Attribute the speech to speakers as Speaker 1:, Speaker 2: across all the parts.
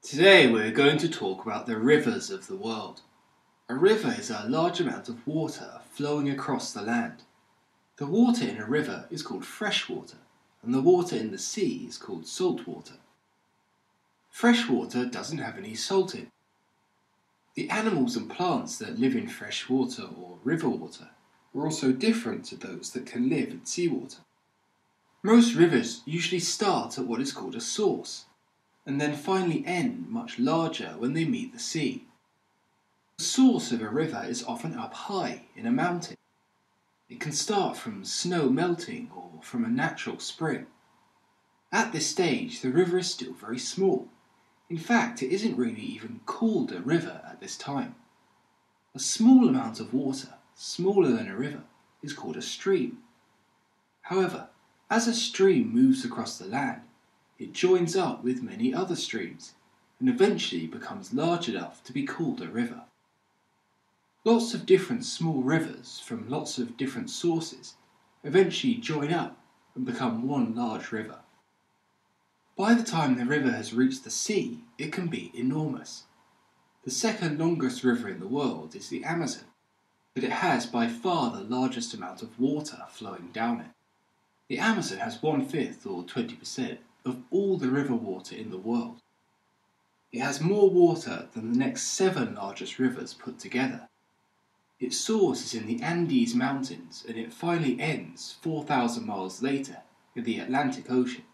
Speaker 1: Today we're going to talk about the rivers of the world. A river is a large amount of water flowing across the land. The water in a river is called fresh water, and the water in the sea is called salt water. Fresh water doesn't have any salt in. The animals and plants that live in fresh water or river water are also different to those that can live in seawater. Most rivers usually start at what is called a source, and then finally end much larger when they meet the sea. The source of a river is often up high in a mountain. It can start from snow melting or from a natural spring. At this stage, the river is still very small. In fact, it isn't really even called a river at this time. A small amount of water, smaller than a river, is called a stream. However, as a stream moves across the land, it joins up with many other streams and eventually becomes large enough to be called a river. Lots of different small rivers from lots of different sources eventually join up and become one large river. By the time the river has reached the sea, it can be enormous. The second longest river in the world is the Amazon, but it has by far the largest amount of water flowing down it. The Amazon has 1/5 or 20% of all the river water in the world. It has more water than the next 7 largest rivers put together. Its source is in the Andes Mountains and it finally ends 4,000 miles later in the Atlantic Ocean.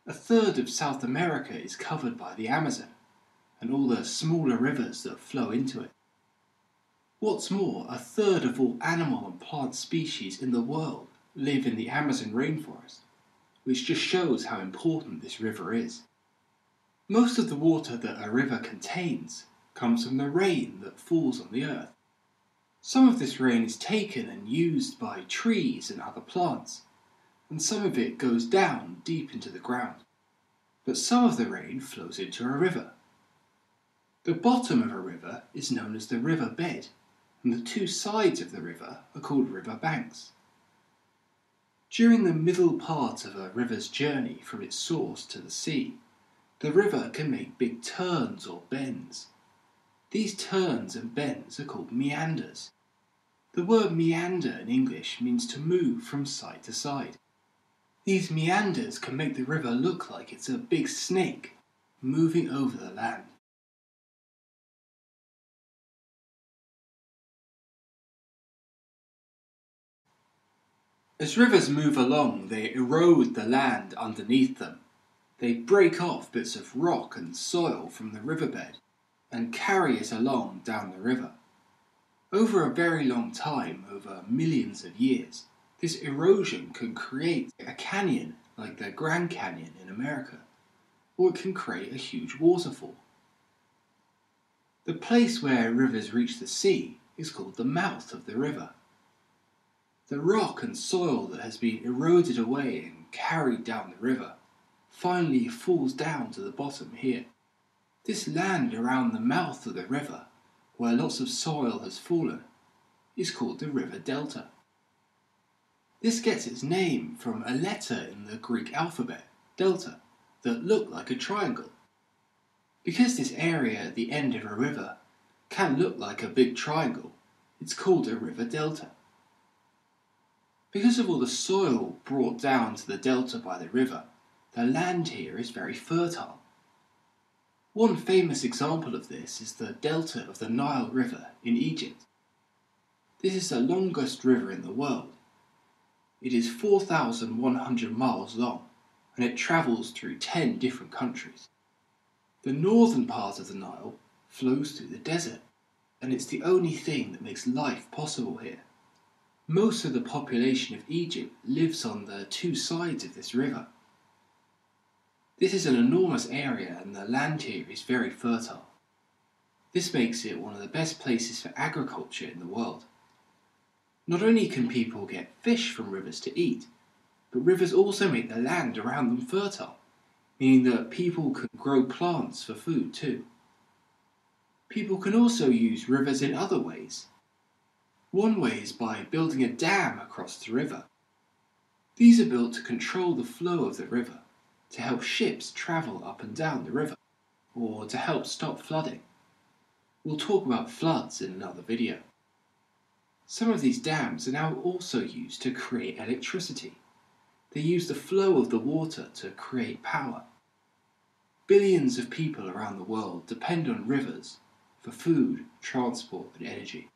Speaker 1: A third of South America is covered by the Amazon and all the smaller rivers that flow into it. What's more, a third of all animal and plant species in the world live in the Amazon rainforest, which just shows how important this river is. Most of the water that a river contains comes from the rain that falls on the earth. Some of this rain is taken and used by trees and other plants, and some of it goes down deep into the ground. But some of the rain flows into a river. The bottom of a river is known as the river bed, and the 2 sides of the river are called river banks. During the middle part of a river's journey from its source to the sea, the river can make big turns or bends. These turns and bends are called meanders. The word meander in English means to move from side to side. These meanders can make the river look like it's a big snake moving over the land. As rivers move along, they erode the land underneath them. They break off bits of rock and soil from the riverbed and carry it along down the river. Over a very long time, over millions of years, this erosion can create a canyon like the Grand Canyon in America, or it can create a huge waterfall. The place where rivers reach the sea is called the mouth of the river. The rock and soil that has been eroded away and carried down the river finally falls down to the bottom here. This land around the mouth of the river, where lots of soil has fallen, is called the river delta. This gets its name from a letter in the Greek alphabet, delta, that looked like a triangle. Because this area at the end of a river can look like a big triangle, it's called a river delta. Because of all the soil brought down to the delta by the river, the land here is very fertile. One famous example of this is the delta of the Nile River in Egypt. This is the longest river in the world. It is 4,100 miles long and it travels through 10 different countries. The northern part of the Nile flows through the desert, and it's the only thing that makes life possible here. Most of the population of Egypt lives on the 2 sides of this river. This is an enormous area and the land here is very fertile. This makes it one of the best places for agriculture in the world. Not only can people get fish from rivers to eat, but rivers also make the land around them fertile, meaning that people can grow plants for food too. People can also use rivers in other ways. One way is by building a dam across the river. These are built to control the flow of the river, to help ships travel up and down the river. or to help stop flooding. We'll talk about floods in another video. Some of these dams are now also used to create electricity. They use the flow of the water to create power. Billions of people around the world depend on rivers for food, transport and energy.